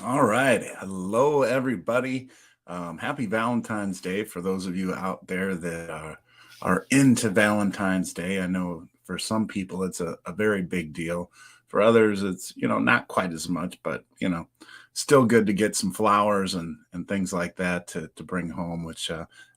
All right. Hello, everybody. Happy Valentine's Day for those of you out there that are into Valentine's Day. I know for some people it's a very big deal. For others, it's, not quite as much, but, still good to get some flowers and things like that to bring home, which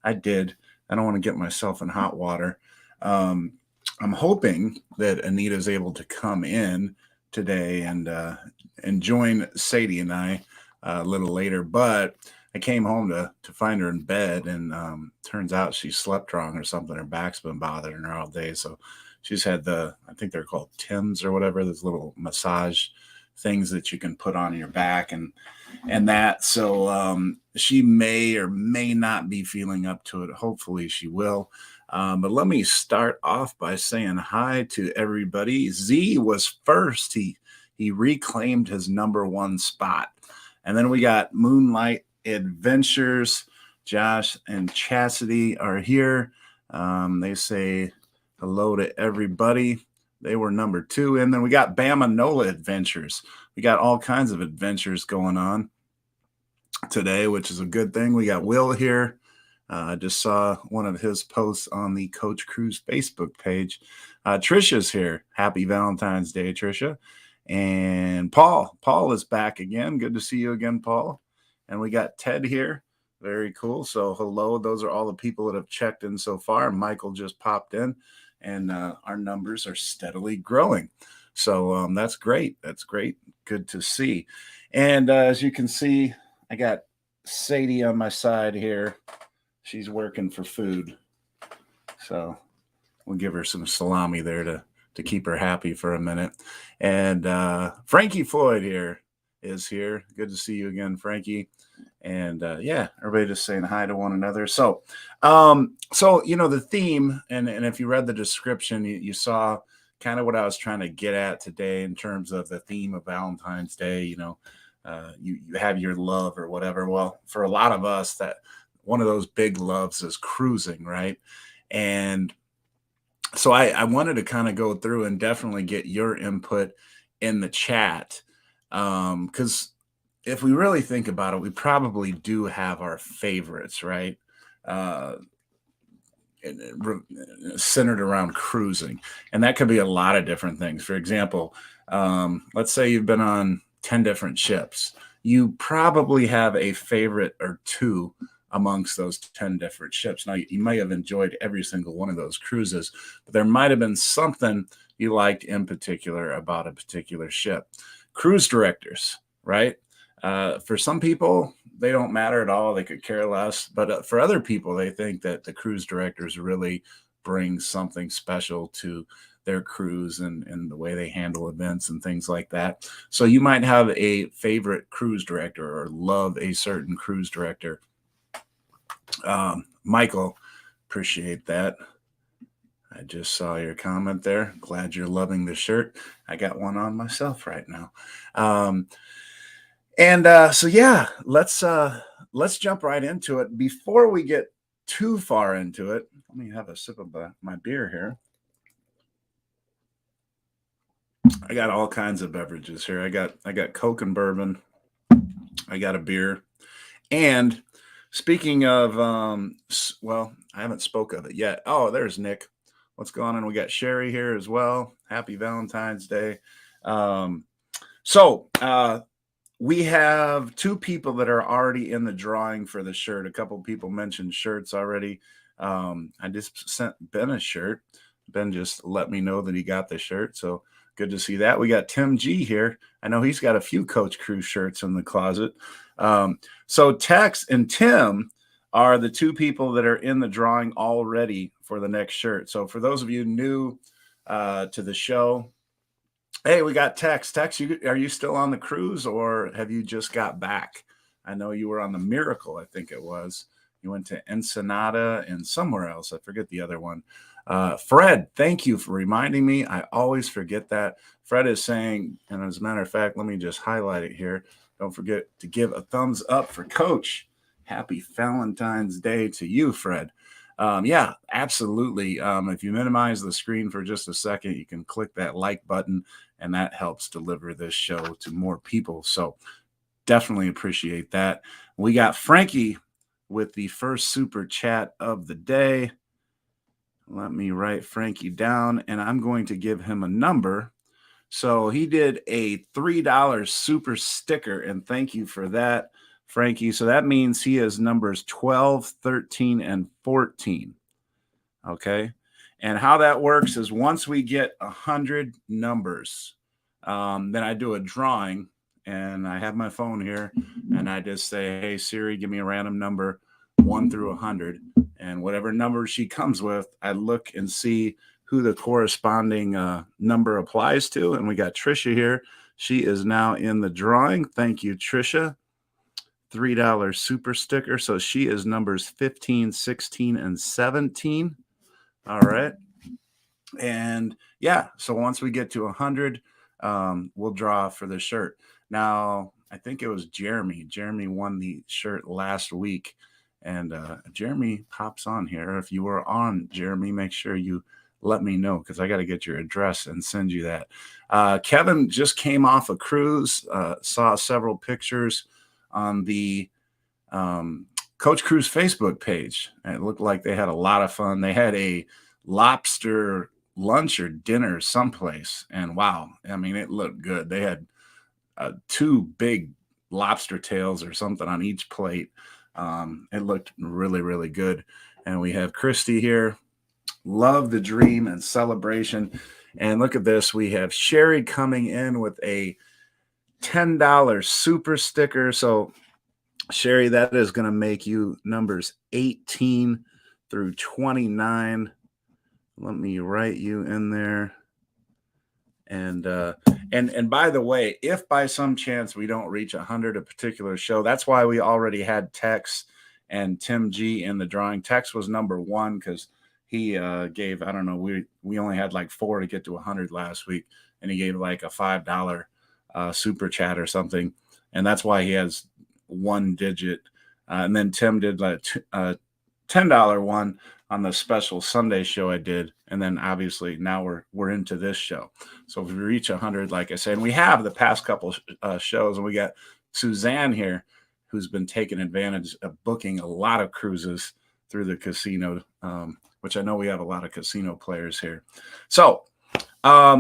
I did. I don't want to get myself in hot water. Um, I'm hoping that Anita's able to come in today and join Sadie and I a little later. But I came home to find her in bed, and turns out she slept wrong or something. Her back's been bothering her all day, so she's had I think they're called Tims or whatever, those little massage things that you can put on your back and that. So she may or may not be feeling up to it. Hopefully, she will. But let me start off by saying hi to everybody. Z was first. He reclaimed his number one spot. And then we got Moonlight Adventures. Josh and Chastity are here. They say hello to everybody. They were number two. And then we got Bama Nola Adventures. We got all kinds of adventures going on today, which is a good thing. We got Will here. I just saw one of his posts on the Coach Cruise Facebook page. Trisha's here. Happy Valentine's Day, Trisha. And Paul is back again. Good to see you again, Paul. And we got Ted here. Very cool. So hello. Those are all the people that have checked in so far. Michael just popped in, and our numbers are steadily growing. So that's great. That's great. Good to see. And as you can see, I got Sadie on my side here. She's working for food. So we'll give her some salami there to keep her happy for a minute. And Frankie Floyd here is here. Good to see you again, Frankie. And yeah, everybody just saying hi to one another. So the theme, and if you read the description, you saw kind of what I was trying to get at today in terms of the theme of Valentine's Day. You have your love or whatever. Well, for a lot of us, that one of those big loves is cruising, right? And so I wanted to kind of go through and definitely get your input in the chat, because if we really think about it, we probably do have our favorites, right? Uh, Centered around cruising, and that could be a lot of different things. For example, let's say you've been on 10 different ships. You probably have a favorite or two amongst those 10 different ships. Now, you may have enjoyed every single one of those cruises, but there might have been something you liked in particular about a particular ship. Cruise directors, right? For some people, they don't matter at all. They could care less. But for other people, they think that the cruise directors really bring something special to their cruise and the way they handle events and things like that. So you might have a favorite cruise director or love a certain cruise director. Michael, appreciate that. I just saw your comment there. Glad you're loving the shirt. I got one on myself right now. So yeah, let's jump right into it. Before we get too far into it, let me have a sip of my beer here. I got all kinds of beverages here. I got Coke and bourbon. I got a beer. And speaking of, well, I haven't spoke of it yet. Oh, there's Nick. What's going on? We got Sherry here as well. Happy Valentine's Day. We have two people that are already in the drawing for the shirt. A couple people mentioned shirts already. I just sent Ben a shirt. Ben just let me know that he got the shirt. So good to see that. We got Tim G here. I know he's got a few Coach Cruise shirts in the closet. So Tex and Tim are the two people that are in the drawing already for the next shirt. So for those of you new to the show, hey, we got Tex. Tex, are you still on the cruise or have you just got back? I know you were on the Miracle, I think it was. You went to Ensenada and somewhere else. I forget the other one. Fred, thank you for reminding me. I always forget that. Fred is saying, and as a matter of fact, let me just highlight it here. Don't forget to give a thumbs up for Coach. Happy Valentine's Day to you, Fred. Yeah, absolutely. If you minimize the screen for just a second, you can click that like button, and that helps deliver this show to more people. So Definitely appreciate that. We got Frankie with the first super chat of the day. Let me write Frankie down, and I'm going to give him a number. So he did a $3 super sticker, and thank you for that, Frankie. So that means he has numbers 12, 13, and 14. Okay. And how that works is once we get 100 numbers, then I do a drawing, and I have my phone here, and I just say, hey, Siri, give me a random number 1 through 100. And whatever number she comes with, I look and see who the corresponding number applies to. And we got Trisha here. She is now in the drawing. Thank you, Trisha. $3 super sticker. So she is numbers 15, 16, and 17. All right. And yeah, so once we get to 100, we'll draw for the shirt. Now, I think it was Jeremy. Jeremy won the shirt last week. And Jeremy pops on here. If you were on, Jeremy, make sure you let me know because I got to get your address and send you that. Kevin just came off a cruise, saw several pictures on the Coach Cruise Facebook page. And it looked like they had a lot of fun. They had a lobster lunch or dinner someplace, and wow, I mean, it looked good. They had 2 big lobster tails or something on each plate. It looked really, really good. And we have Christy here. Love the dream and celebration. And look at this. We have Sherry coming in with a $10 super sticker. So Sherry, that is going to make you numbers 18 through 29. Let me write you in there. And by the way, if by some chance we don't reach 100 a particular show, that's why we already had Tex and Tim G in the drawing. Tex was number 1 because he gave, I don't know, we only had like 4 to get to 100 last week, and he gave like a $5 super chat or something, and that's why he has 1 digit. And then Tim did like a $10 one on the special Sunday show I did, and then obviously now we're into this show. So if we reach 100, like I said, and we have the past couple shows, and we got Suzanne here, who's been taking advantage of booking a lot of cruises through the casino, which I know we have a lot of casino players here. So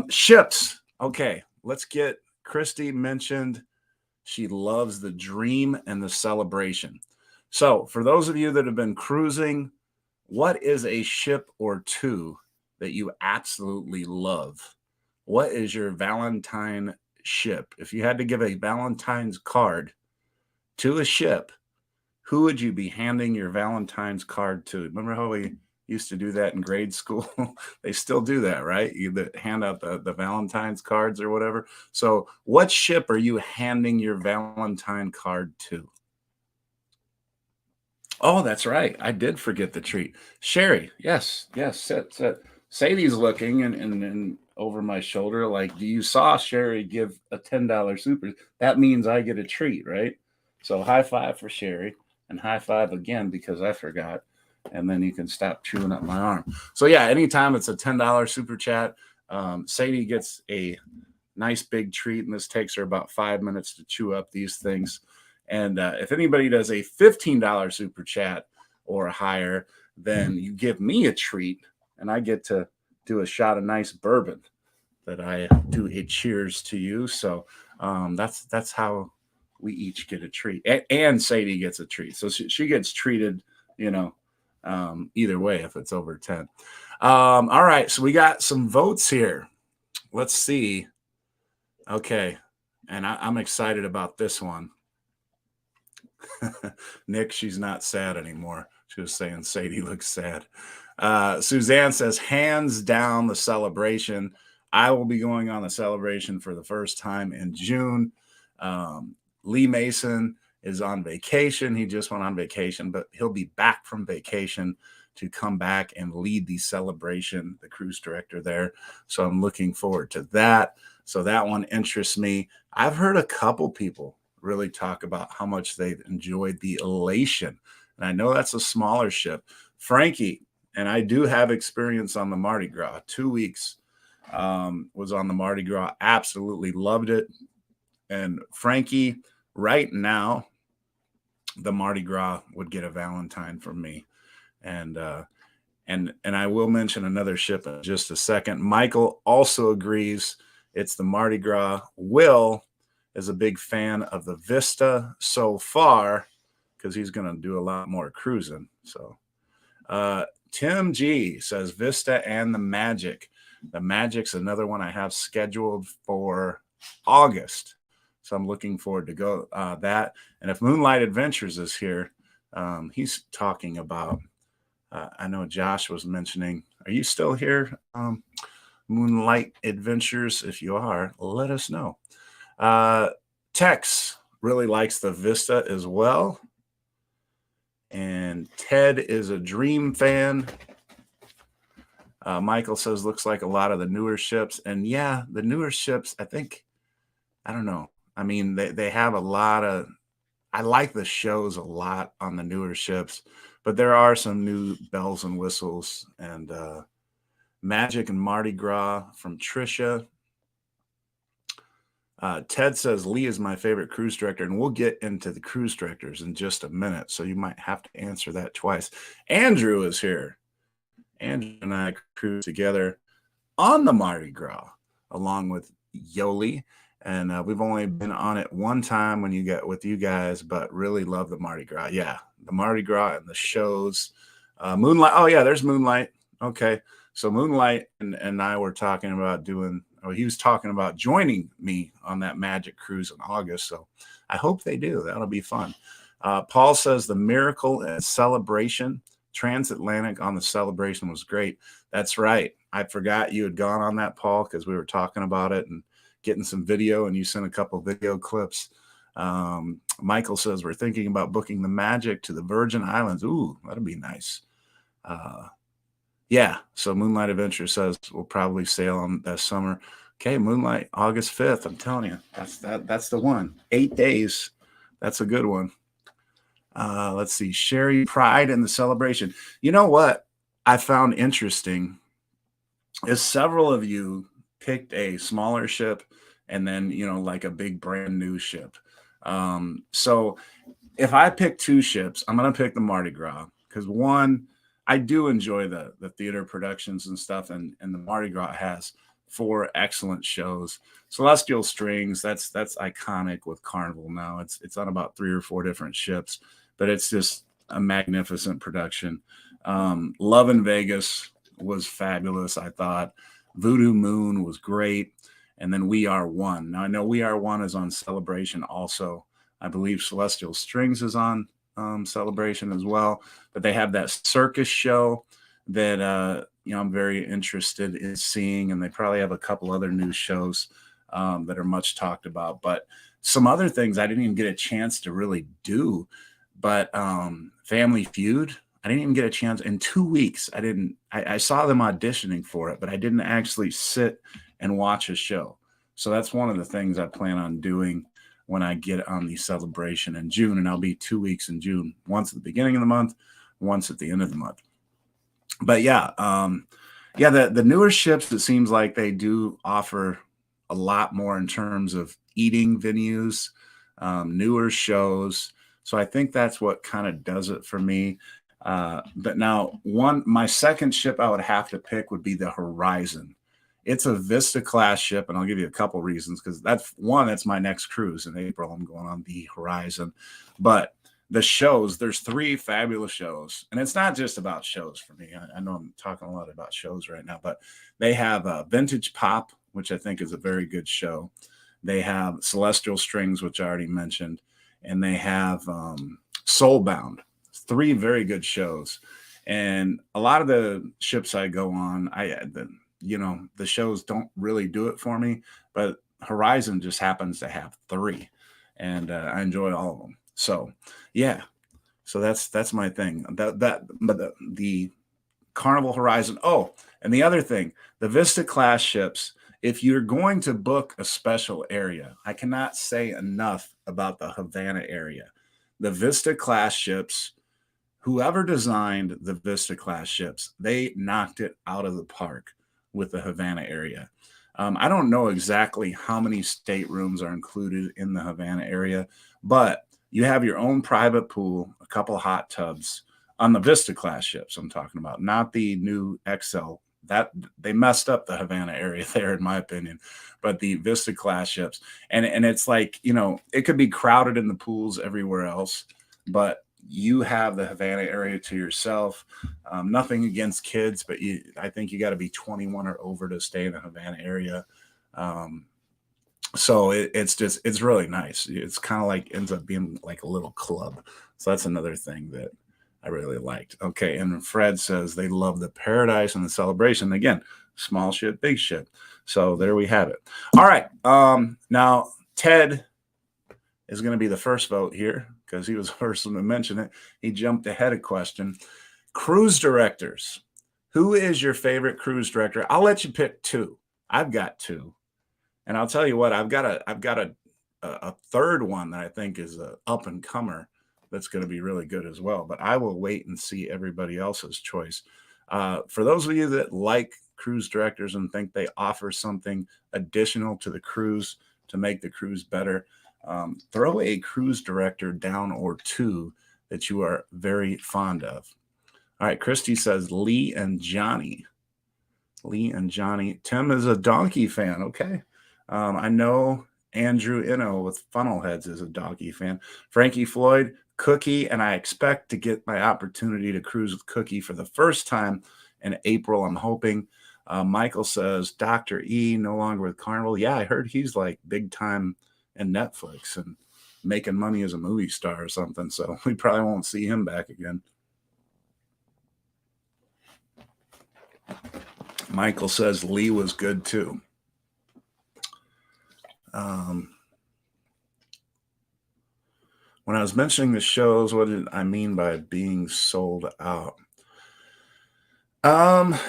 ships. Okay, let's get Christy mentioned. She loves the dream and the celebration. So for those of you that have been cruising, what is a ship or 2 that you absolutely love? What is your Valentine ship? If you had to give a Valentine's card to a ship, who would you be handing your Valentine's card to? Remember how we used to do that in grade school? They still do that, right? You hand out the Valentine's cards or whatever. So what ship are you handing your Valentine card to? Oh, that's right. I did forget the treat. Sherry, yes, sit. Sadie's looking and over my shoulder, like, do you saw Sherry give a $10 super? That means I get a treat, right? So high five for Sherry, and high five again because I forgot. And then you can stop chewing up my arm. So yeah, anytime it's a $10 super chat, Sadie gets a nice big treat, and this takes her about 5 minutes to chew up these things. And if anybody does a $15 super chat or higher, then you give me a treat, and I get to do a shot of nice bourbon that I do a cheers to you. So that's how we each get a treat, and Sadie gets a treat. So she gets treated, either way if it's over 10. All right, so we got some votes here. Let's see. Okay, and I'm excited about this one. Nick, she's not sad anymore. She was saying Sadie looks sad. Suzanne says, hands down, the celebration. I will be going on the celebration for the first time in June. Lee Mason is on vacation. He just went on vacation, but he'll be back from vacation to come back and lead the celebration, the cruise director there. So I'm looking forward to that. So that one interests me. I've heard a couple people really talk about how much they've enjoyed the Elation. And I know that's a smaller ship. Frankie, and I do have experience on the Mardi Gras. 2 weeks was on the Mardi Gras. Absolutely loved it. And Frankie right now, the Mardi Gras would get a Valentine from me. And and I will mention another ship in just a second. Michael also agrees it's the Mardi Gras. Will is a big fan of the Vista so far because he's going to do a lot more cruising. So Tim G says Vista and the Magic. The Magic's another one I have scheduled for August. So I'm looking forward to go that. And if Moonlight Adventures is here, he's talking about, I know Josh was mentioning, are you still here? Moonlight Adventures. If you are, let us know. Tex really likes the Vista as well. And Ted is a Dream fan. Michael says, looks like a lot of the newer ships. And yeah, the newer ships, I think, I don't know. I mean, they have a lot of, I like the shows a lot on the newer ships, but there are some new bells and whistles. And Magic and Mardi Gras from Trisha. Ted says Lee is my favorite cruise director, and we'll get into the cruise directors in just a minute, so you might have to answer that twice. Andrew is here. Andrew and I cruise together on the Mardi Gras along with Yoli, and we've only been on it one time when you get with you guys, but really love the Mardi Gras. Yeah, the Mardi Gras and the shows. Moonlight. Oh yeah, there's Moonlight. Okay, so Moonlight and I were talking about doing. Oh, he was talking about joining me on that Magic cruise in August. So I hope they do. That'll be fun. Paul says the Miracle and Celebration transatlantic on the Celebration was great. That's right. I forgot you had gone on that, Paul, because we were talking about it and getting some video, and you sent a couple video clips. Michael says we're thinking about booking the Magic to the Virgin Islands. Ooh, that'll be nice. Yeah, so Moonlight Adventure says we'll probably sail on that summer. Okay, Moonlight, August 5th. I'm telling you, that's the one. 8 days. That's a good one. Let's see. Sherry, Pride and the Celebration. You know what I found interesting is several of you picked a smaller ship and then, like a big brand new ship. So if I pick two ships, I'm going to pick the Mardi Gras because one, I do enjoy the theater productions and stuff, and the Mardi Gras has 4 excellent shows. Celestial Strings, that's iconic with Carnival now. It's on about 3 or 4 different ships, but it's just a magnificent production. Love in Vegas was fabulous, I thought. Voodoo Moon was great, and then We Are One. Now I know We Are One is on Celebration also. I believe Celestial Strings is on Celebration as well, but they have that circus show that I'm very interested in seeing, and they probably have a couple other new shows that are much talked about. But some other things I didn't even get a chance to really do. But Family Feud, I didn't even get a chance in 2 weeks. I saw them auditioning for it, but I didn't actually sit and watch a show. So that's one of the things I plan on doing when I get on the Celebration in June, and I'll be 2 weeks in June, once at the beginning of the month, once at the end of the month. But yeah, the newer ships, it seems like they do offer a lot more in terms of eating venues, newer shows. So I think that's what kind of does it for me. But now my second ship I would have to pick would be the Horizon. It's a Vista class ship, and I'll give you a couple reasons because that's my next cruise in April. I'm going on the Horizon. But the shows, there's 3 fabulous shows, and it's not just about shows for me. I know I'm talking a lot about shows right now, but they have Vintage Pop, which I think is a very good show. They have Celestial Strings, which I already mentioned, and they have Soulbound. 3 very good shows. And a lot of the ships I go on, the shows don't really do it for me, but Horizon just happens to have 3, and I enjoy all of them. So yeah, so that's my thing. But the Carnival Horizon. Oh, and the other thing, the Vista class ships. If you're going to book a special area, I cannot say enough about the Havana area. The Vista class ships. Whoever designed the Vista class ships, they knocked it out of the park with the Havana area. I don't know exactly how many staterooms are included in the Havana area, but you have your own private pool, a couple hot tubs on the Vista class ships. I'm talking about, not the new XL. That they messed up the Havana area there, in my opinion. But the Vista class ships, and it's like, it could be crowded in the pools everywhere else, but you have the Havana area to yourself. Nothing against kids, but I think you got to be 21 or over to stay in the Havana area. Um, so it's really nice. It's kind of like ends up being like a little club. So that's another thing that I really liked. Okay, and Fred says they love the paradise and the celebration. Again, small ship, big ship. So there we have it. All right. Now Ted is going to be the first vote here because he was the first one to mention it. He jumped ahead a question. Cruise directors. Who is your favorite cruise director? I'll let you pick two. I've got two. And I'll tell you what, I've got a third one that I think is a up and comer that's going to be really good as well. But I will wait and see everybody else's choice. For those of you that like cruise directors and think they offer something additional to the cruise to make the cruise better, throw a cruise director down or two that you are very fond of. All right, Christy says Lee and Johnny. Lee and Johnny. Tim is a donkey fan. Okay. I know Andrew Inno with Funnelheads is a donkey fan. Frankie Floyd, Cookie, and I expect to get my opportunity to cruise with Cookie for the first time in April, I'm hoping. Michael says Dr. E no longer with Carnival. Yeah, I heard he's like big time in Netflix and making money as a movie star or something. So we probably won't see him back again. Michael says Lee was good too. When I was mentioning the shows, what did I mean by being sold out? I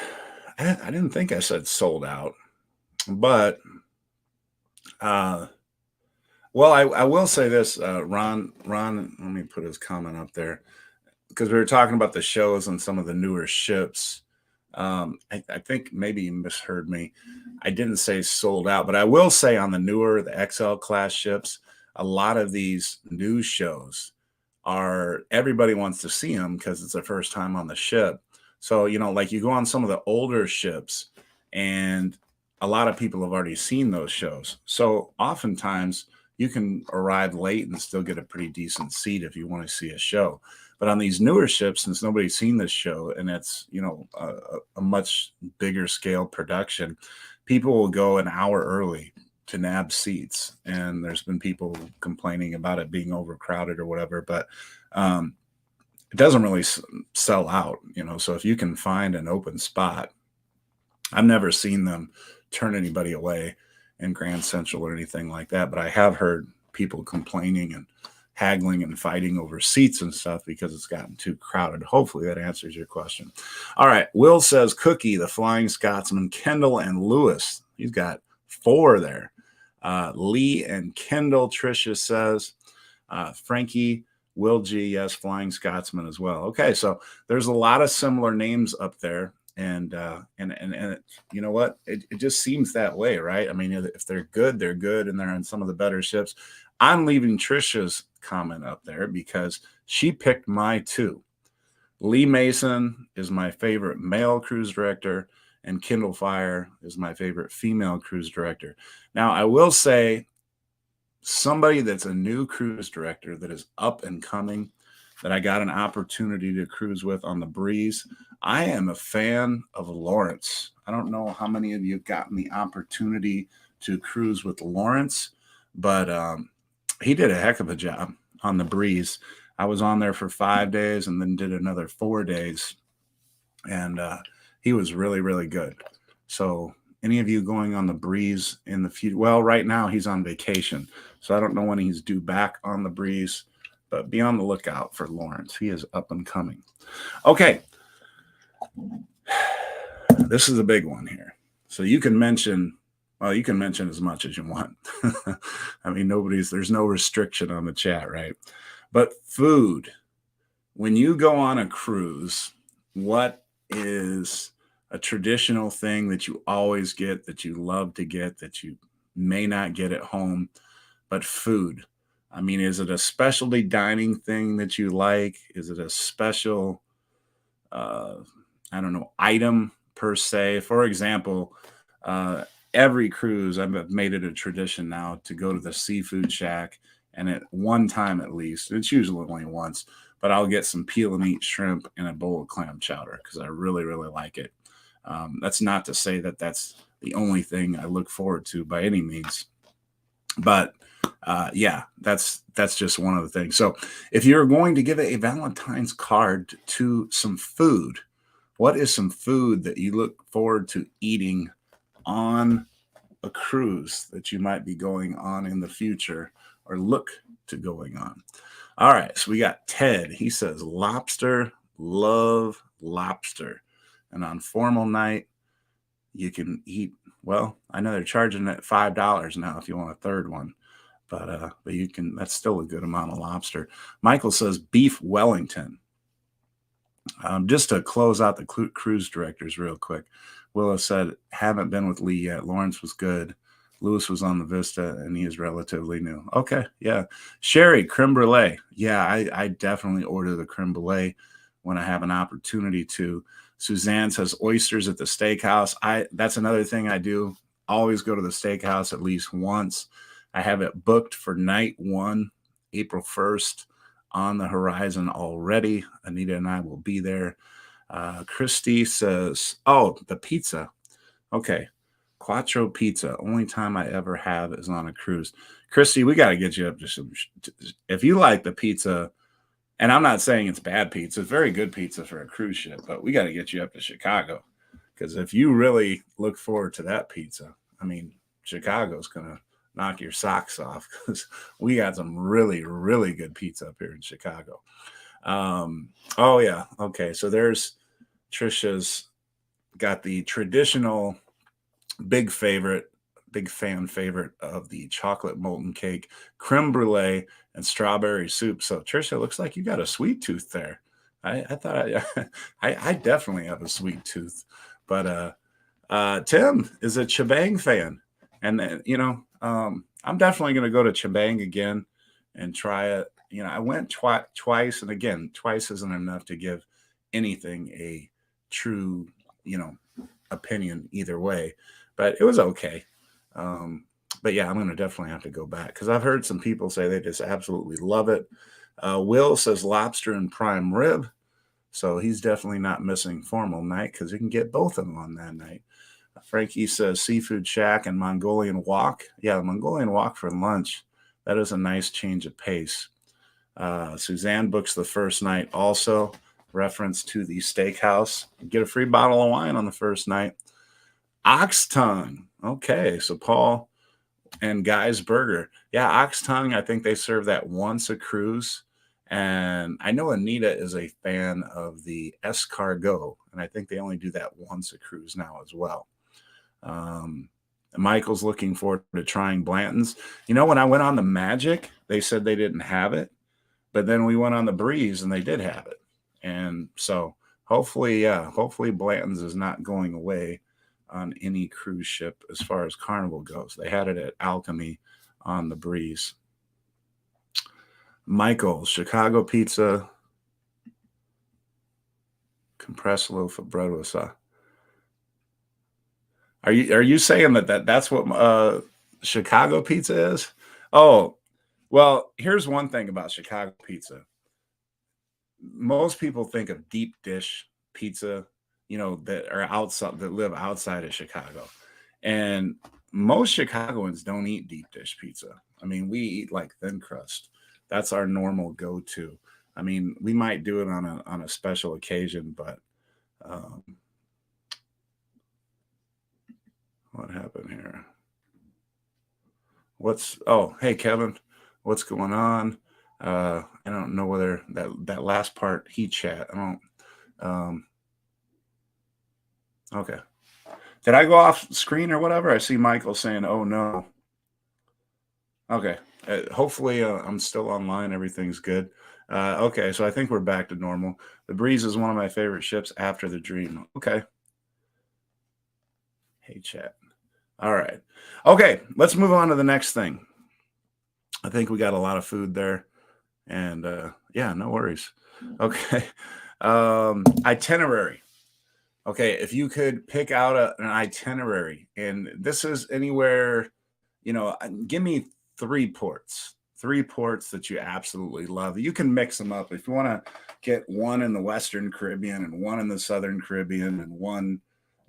didn't think I said sold out, but well, I will say this, Ron, let me put his comment up there because we were talking about the shows and some of the newer ships. I think maybe you misheard me. I didn't say sold out, but I will say on the XL class ships, a lot of these new shows everybody wants to see them because it's their first time on the ship. So, like you go on some of the older ships and a lot of people have already seen those shows. So oftentimes you can arrive late and still get a pretty decent seat if you want to see a show. But on these newer ships, since nobody's seen this show and it's, a much bigger scale production, people will go an hour early to nab seats. And there's been people complaining about it being overcrowded or whatever, but it doesn't really sell out, so if you can find an open spot, I've never seen them turn anybody away in Grand Central or anything like that, but I have heard people complaining and haggling and fighting over seats and stuff because it's gotten too crowded. Hopefully that answers your question. All right. Will says Cookie, the Flying Scotsman, Kendall, and Lewis. He's got 4 there. Lee and Kendall. Tricia says Frankie, Will G, yes, Flying Scotsman as well. Okay, so there's a lot of similar names up there, and you know what? It just seems that way, right? I mean, if they're good, they're good, and they're on some of the better ships. I'm leaving Trisha's comment up there because she picked my 2. Lee Mason is my favorite male cruise director, and Kindle Fire is my favorite female cruise director. Now, I will say somebody that's a new cruise director that is up and coming that I got an opportunity to cruise with on the Breeze. I am a fan of Lawrence. I don't know how many of you have gotten the opportunity to cruise with Lawrence, but he did a heck of a job on the Breeze. I was on there for 5 days and then did another 4 days, and he was really, really good. So any of you going on the Breeze in the future? Well, right now he's on vacation, so I don't know when he's due back on the Breeze, but be on the lookout for Lawrence. He is up and coming. Okay. This is a big one here. So you can mention as much as you want. I mean, there's no restriction on the chat, right? But food, when you go on a cruise, what is a traditional thing that you always get, that you love to get, that you may not get at home, but food. I mean, is it a specialty dining thing that you like? Is it a special, uh, I don't know, item per se? For example, every cruise, I've made it a tradition now to go to the seafood shack, and at one time at least, it's usually only once, but I'll get some peel and eat shrimp and a bowl of clam chowder because I really, really like it. That's not to say that that's the only thing I look forward to by any means, but yeah, that's just one of the things. So, if you're going to give a Valentine's card to some food, what is some food that you look forward to eating on a cruise that you might be going on in the future or look to going on? All right, so we got Ted. He says lobster, love lobster. And on formal night, you can eat, well, I know they're charging it $5 now if you want a third one, but you can, that's still a good amount of lobster. Michael says beef Wellington. Just to close out the cruise directors real quick, Willis said, haven't been with Lee yet. Lawrence was good. Lewis was on the Vista, and he is relatively new. Okay, yeah. Sherry, creme brulee. Yeah, I definitely order the creme brulee when I have an opportunity to. Suzanne says oysters at the steakhouse. That's another thing I do. Always go to the steakhouse at least once. I have it booked for night 1, April 1st, on the horizon already. Anita and I will be there. Christy says, oh, the pizza. Okay. Quattro pizza. Only time I ever have is on a cruise. Christy, we got to get you up to some. If you like the pizza, and I'm not saying it's bad pizza, it's very good pizza for a cruise ship, but we got to get you up to Chicago. Because if you really look forward to that pizza, I mean, Chicago's going to knock your socks off because we got some really, really good pizza up here in Chicago. Oh, yeah. Okay. So there's Trisha's got the traditional big fan favorite of the chocolate molten cake, creme brulee, and strawberry soup. So Trisha, looks like you got a sweet tooth there. I thought I definitely have a sweet tooth, but Tim is a Chebang fan, and I'm definitely going to go to Chebang again and try it. I went twice, and again, twice isn't enough to give anything a true opinion either way, but it was okay. But yeah, I'm going to definitely have to go back because I've heard some people say they just absolutely love it. Will says lobster and prime rib. So he's definitely not missing formal night because you can get both of them on that night. Frankie says seafood shack and Mongolian wok. Yeah, the Mongolian wok for lunch. That is a nice change of pace. Suzanne books the first night also. Reference to the steakhouse. Get a free bottle of wine on the first night. Ox tongue. Okay, so Paul and Guy's Burger. Yeah, ox tongue. I think they serve that once a cruise. And I know Anita is a fan of the escargot, and I think they only do that once a cruise now as well. Michael's looking forward to trying Blanton's. When I went on the Magic, they said they didn't have it, but then we went on the Breeze and they did have it. And so hopefully Blanton's is not going away on any cruise ship as far as Carnival goes. They had it at Alchemy on the Breeze. Michael, Chicago pizza, compressed loaf of bread with sauce. Are you saying that's what Chicago pizza is? Oh, well, here's one thing about Chicago pizza. Most people think of deep dish pizza, that live outside of Chicago. And most Chicagoans don't eat deep dish pizza. I mean, we eat like thin crust. That's our normal go-to. I mean, we might do it on a special occasion, but what happened here? Hey Kevin, what's going on? I don't know whether that last part he chat. I don't. Okay. Did I go off screen or whatever? I see Michael saying, "Oh no." Okay. Hopefully, I'm still online. Everything's good. Okay, so I think we're back to normal. The Breeze is one of my favorite ships after the Dream. Okay. Hey, chat. All right. Okay, let's move on to the next thing. I think we got a lot of food there. And yeah, no worries. Okay. Itinerary. Okay, if you could pick out an itinerary, and this is anywhere, give me three ports that you absolutely love. You can mix them up if you want to get one in the Western Caribbean and one in the Southern Caribbean and one,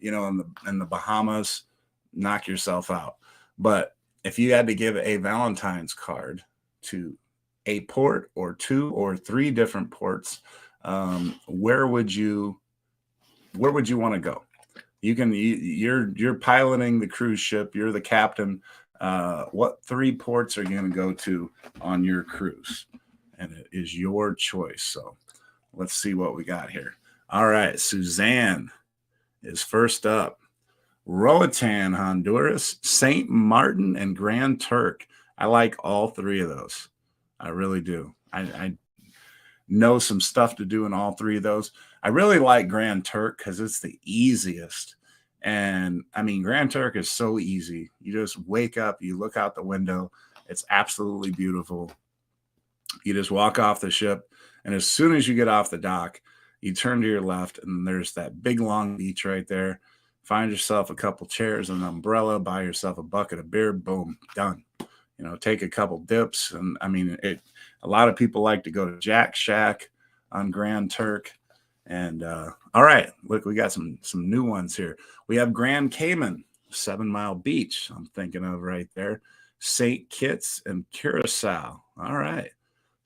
in the Bahamas. Knock yourself out. But if you had to give a Valentine's card to a port or two or three different ports, where would you want to go? You're piloting the cruise ship. You're the captain. What three ports are you going to go to on your cruise? And it is your choice. So let's see what we got here. All right, Suzanne is first up. Roatan, Honduras, St. Martin, and Grand Turk. I like all three of those. I really do. I know some stuff to do in all three of those. I really like Grand Turk because it's the easiest. And I mean, Grand Turk is so easy. You just wake up, you look out the window. It's absolutely beautiful. You just walk off the ship. And as soon as you get off the dock, you turn to your left, and there's that big long beach right there. Find yourself a couple chairs and an umbrella, buy yourself a bucket of beer, boom, done. Take a couple dips. And I mean, a lot of people like to go to Jack Shack on Grand Turk. And all right, look, we got some new ones here. We have Grand Cayman, 7 Mile Beach, I'm thinking of right there. St. Kitts and Curacao. All right.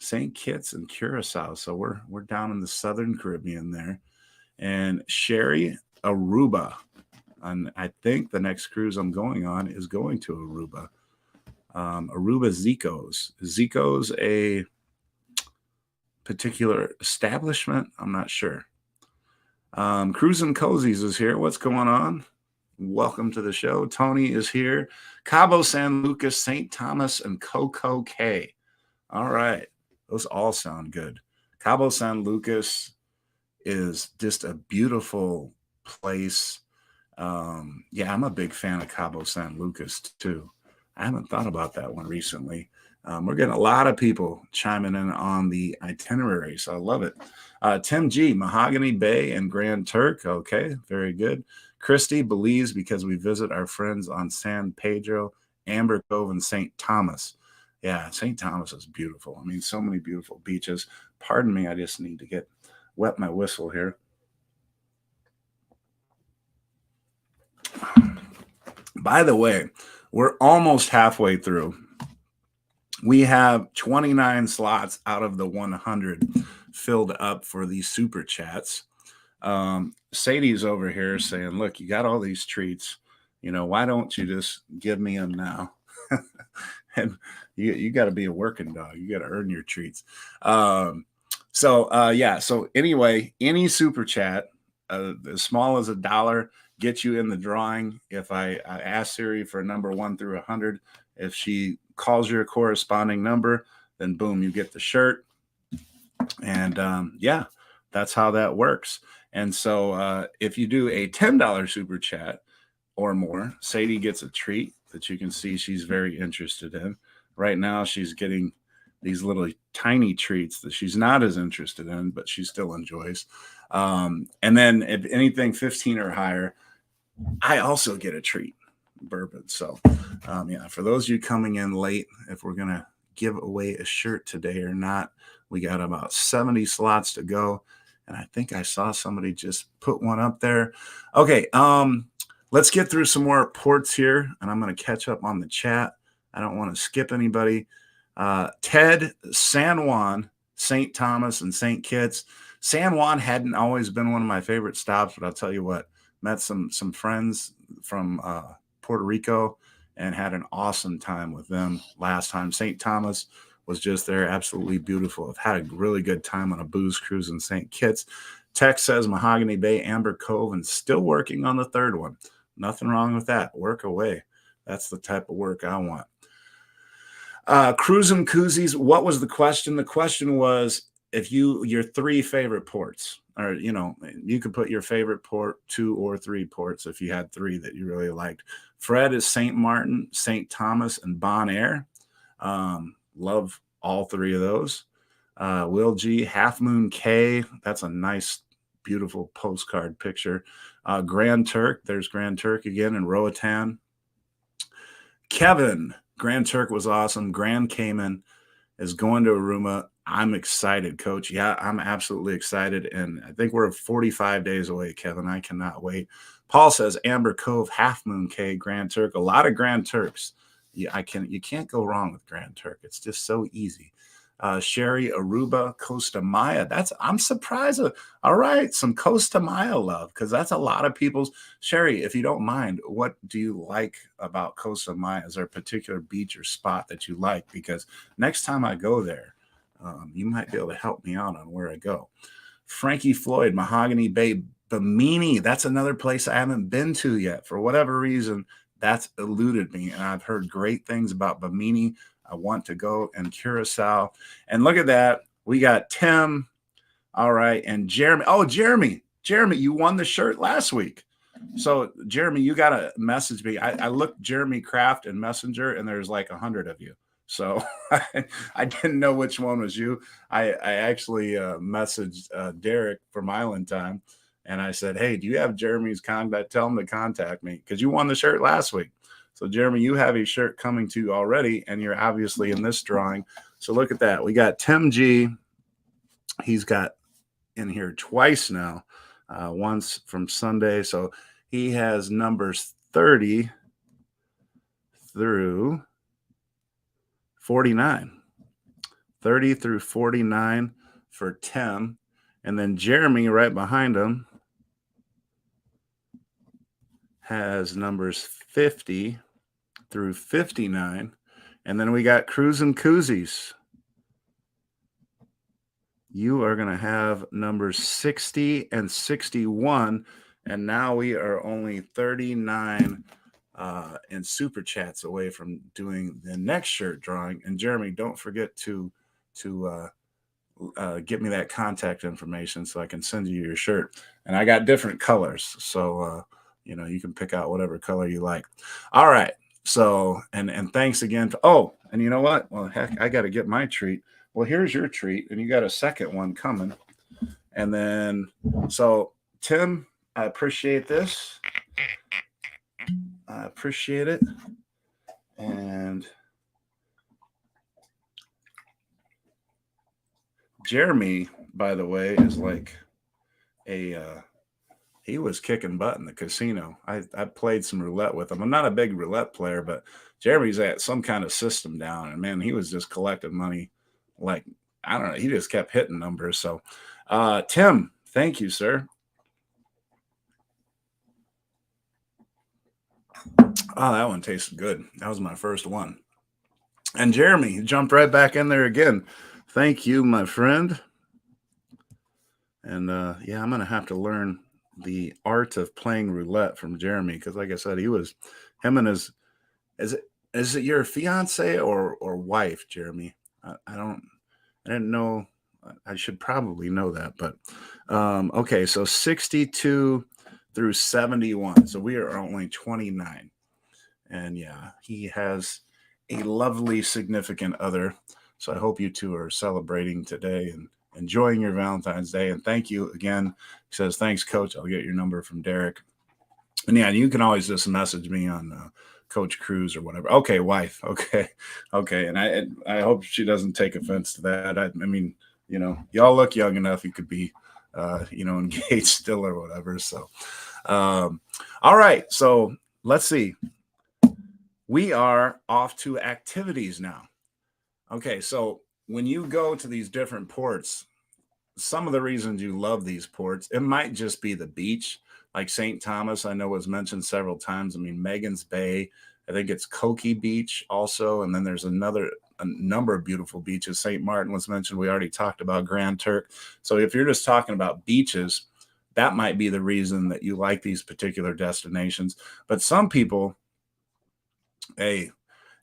St. Kitts and Curacao. So we're down in the Southern Caribbean there. And Sherry, Aruba. And I think the next cruise I'm going on is going to Aruba. Aruba Zico's. Zico's a particular establishment? I'm not sure. Cruising Cozies is here. What's going on? Welcome to the show. Tony is here. Cabo San Lucas, St. Thomas, and Coco Cay. All right. Those all sound good. Cabo San Lucas is just a beautiful place. Yeah, I'm a big fan of Cabo San Lucas too. I haven't thought about that one recently. We're getting a lot of people chiming in on the itinerary, so I love it. Tim G, Mahogany Bay and Grand Turk. Okay, very good. Christy, Belize, because we visit our friends on San Pedro, Amber Cove, and St. Thomas. Yeah, St. Thomas is beautiful. I mean, so many beautiful beaches. Pardon me, I just need to wet my whistle here. By the way, we're almost halfway through. We have 29 slots out of the 100 filled up for these super chats. Sadie's over here saying, look, you got all these treats. Why don't you just give me them now? And you got to be a working dog. You got to earn your treats. So anyway, any super chat, as small as $1, get you in the drawing. If I ask Siri for a number 1 through 100, if she calls your corresponding number, then boom, you get the shirt. And yeah, that's how that works. And so if you do a $10 super chat or more, Sadie gets a treat that you can see she's very interested in. Right now, she's getting these little tiny treats that she's not as interested in, but she still enjoys. And then if anything 15 or higher, I also get a treat, bourbon. So yeah, for those of you coming in late, if we're going to give away a shirt today or not, we got about 70 slots to go. And I think I saw somebody just put one up there. Okay, let's get through some more ports here, and I'm going to catch up on the chat. I don't want to skip anybody. Ted, San Juan, St. Thomas, and St. Kitts. San Juan hadn't always been one of my favorite stops, but I'll tell you what, met some friends from Puerto Rico and had an awesome time with them last time. St. Thomas was just there, absolutely beautiful. I've had a really good time on a booze cruise in St. Kitts. Tex says Mahogany Bay, Amber Cove, and still working on the third one. Nothing wrong with that. Work away. That's the type of work I want. Cruising Koozies, what was the question? The question was, if your three favorite ports, or you could put your favorite port, two or three ports if you had three that you really liked. Fred is St. Martin, St. Thomas, and Bon Air. Love all three of those. Will G, Half Moon K. That's a nice, beautiful postcard picture. Grand Turk. There's Grand Turk again in Roatan. Kevin, Grand Turk was awesome. Grand Cayman is going to Aruma. I'm excited, Coach. Yeah, I'm absolutely excited. And I think we're 45 days away, Kevin. I cannot wait. Paul says Amber Cove, Half Moon K, Grand Turk. A lot of Grand Turks. You can't go wrong with Grand Turk. It's just so easy. Sherry, Aruba, Costa Maya. I'm surprised. All right, some Costa Maya love, because that's a lot of people's. Sherry, if you don't mind, what do you like about Costa Maya? Is there a particular beach or spot that you like? Because next time I go there, you might be able to help me out on where I go. Frankie Floyd, Mahogany Bay, Bimini. That's another place I haven't been to yet. For whatever reason, that's eluded me, and I've heard great things about Bimini. I want to go, and Curacao. And look at that. We got Tim. All right. And Jeremy. Oh, Jeremy, you won the shirt last week. So, Jeremy, you got to message me. I looked Jeremy Kraft and Messenger, and there's like 100 of you. So I didn't know which one was you. I actually messaged Derek from Island Time, and I said, hey, do you have Jeremy's contact? Tell him to contact me, because you won the shirt last week. So, Jeremy, you have a shirt coming to you already, and you're obviously in this drawing. So look at that. We got Tim G. He's got in here twice now, once from Sunday. So he has numbers 30 through 49. 30 through 49 for Tim. And then Jeremy right behind him has numbers 50 through 59. And then we got Cruisin' Koozies. You are going to have numbers 60 and 61. And now we are only 39 in super chats away from doing the next shirt drawing. And Jeremy, don't forget to get me that contact information so I can send you your shirt. And I got different colors, so you can pick out whatever color you like. All right. So and thanks again. And you know what? Well, heck, I got to get my treat. Well, here's your treat, and you got a second one coming. And then, so Tim, I appreciate this. I appreciate it. And Jeremy, by the way, is like he was kicking butt in the casino. I played some roulette with him. I'm not a big roulette player, but Jeremy's at some kind of system down, and man, he was just collecting money. Like, I don't know, he just kept hitting numbers. So, Tim, thank you, sir. Oh, that one tasted good. That was my first one. And Jeremy jumped right back in there again. Thank you, my friend. And yeah, I'm gonna have to learn the art of playing roulette from Jeremy, because, like I said, him and his is it your fiance or wife, Jeremy? I didn't know. I should probably know that, but okay. So 62 through 71. So we are only 29, and yeah, he has a lovely significant other. So I hope you two are celebrating today and enjoying your Valentine's Day. And thank you again. He says, thanks, Coach. I'll get your number from Derek. And yeah, you can always just message me on Coach Cruz or whatever. Okay, wife. Okay. And I hope she doesn't take offense to that. I mean, y'all look young enough. You could be, engaged still or whatever. So, all right. So let's see. We are off to activities now. Okay. So when you go to these different ports, some of the reasons you love these ports, it might just be the beach. Like St. Thomas, I know was mentioned several times. I mean, Megan's Bay, I think it's Cokie Beach also. And then there's a number of beautiful beaches. St. Martin was mentioned. We already talked about Grand Turk. So if you're just talking about beaches, that might be the reason that you like these particular destinations. But some people, hey,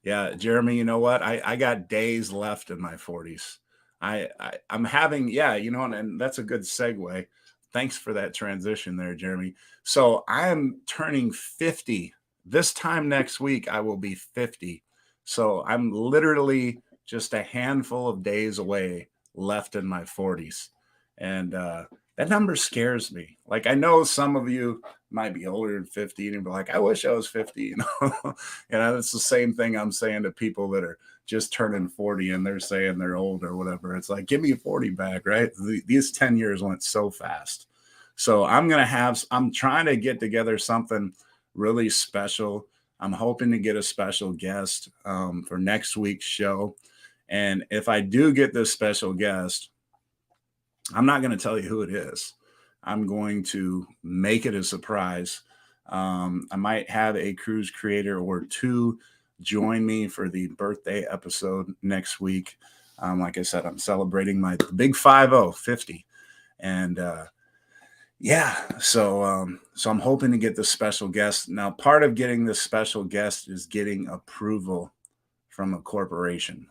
yeah, Jeremy, you know what? I got days left in my 40s. I'm having, yeah, and that's a good segue. Thanks for that transition there, Jeremy. So I am turning 50 this time next week. I will be 50. So I'm literally just a handful of days away left in my 40s. And that number scares me. Like, I know some of you might be older than 50 and be like, I wish I was 50. It's the same thing I'm saying to people that are just turning 40 and they're saying they're old or whatever. It's like, give me 40 back, right? These 10 years went so fast. So I'm trying to get together something really special. I'm hoping to get a special guest for next week's show. And if I do get this special guest, I'm not going to tell you who it is. I'm going to make it a surprise. I might have a cruise creator or two join me for the birthday episode next week. Like I said, I'm celebrating my big 50. And so I'm hoping to get this special guest. Now, part of getting this special guest is getting approval from a corporation.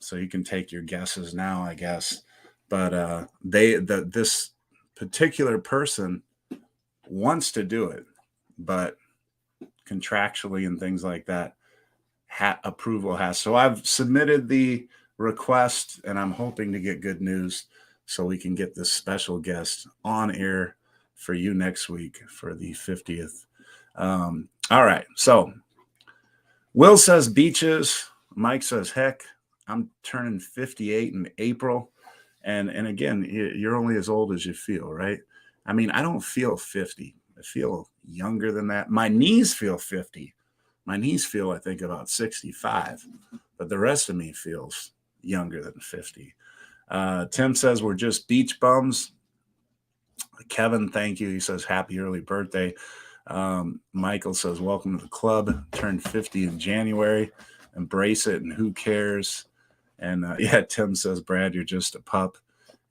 So you can take your guesses now, I guess. But this particular person wants to do it, but contractually and things like that, approval has. So I've submitted the request, and I'm hoping to get good news so we can get this special guest on air for you next week for the 50th. All right. So Will says beaches. Mike says, heck, I'm turning 58 in April. And again, you're only as old as you feel, right? I mean, I don't feel 50. I feel younger than that. My knees feel 50. My knees feel, I think, about 65. But the rest of me feels younger than 50. Tim says we're just beach bums. Kevin, thank you. He says happy early birthday. Michael says welcome to the club. Turned 50 in January. Embrace it, and who cares? And Tim says, Brad, you're just a pup.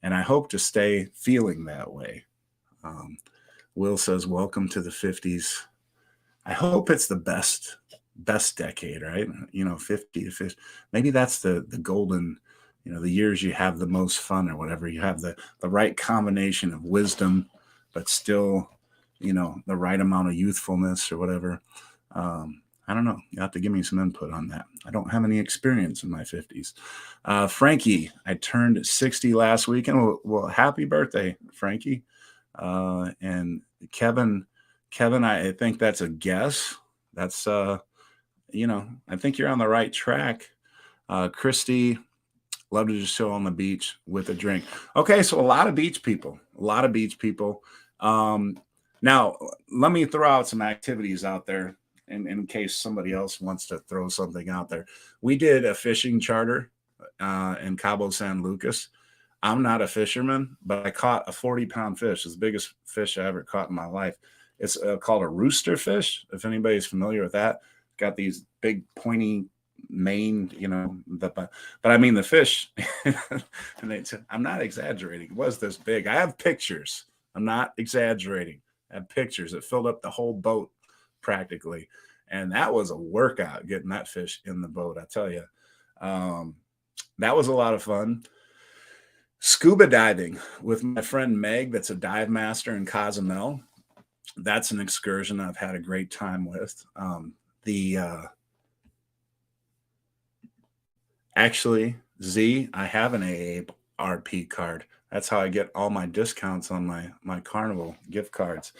And I hope to stay feeling that way. Will says, welcome to the 50s. I hope it's the best decade, right? 50 to 50. Maybe that's the golden, the years you have the most fun or whatever. You have the right combination of wisdom, but still, the right amount of youthfulness or whatever. I don't know. You have to give me some input on that. I don't have any experience in my 50s. Frankie, I turned 60 last weekend. Well, happy birthday, Frankie. And Kevin, I think that's a guess. That's, I think you're on the right track. Christy, love to just chill on the beach with a drink. Okay, so a lot of beach people. Now, let me throw out some activities out there. In case somebody else wants to throw something out there. We did a fishing charter in Cabo San Lucas. I'm not a fisherman, but I caught a 40-pound fish. It's the biggest fish I ever caught in my life. It's called a rooster fish, if anybody's familiar with that. Got these big pointy mane, but I mean the fish, and I'm not exaggerating. It was this big. I have pictures. I'm not exaggerating. I have pictures. It filled up the whole boat practically. And that was a workout getting that fish in the boat. I tell you, that was a lot of fun. Scuba diving with my friend Meg. That's a dive master in Cozumel. That's an excursion I've had a great time with. Actually, Z, I have an AARP card. That's how I get all my discounts on my Carnival gift cards.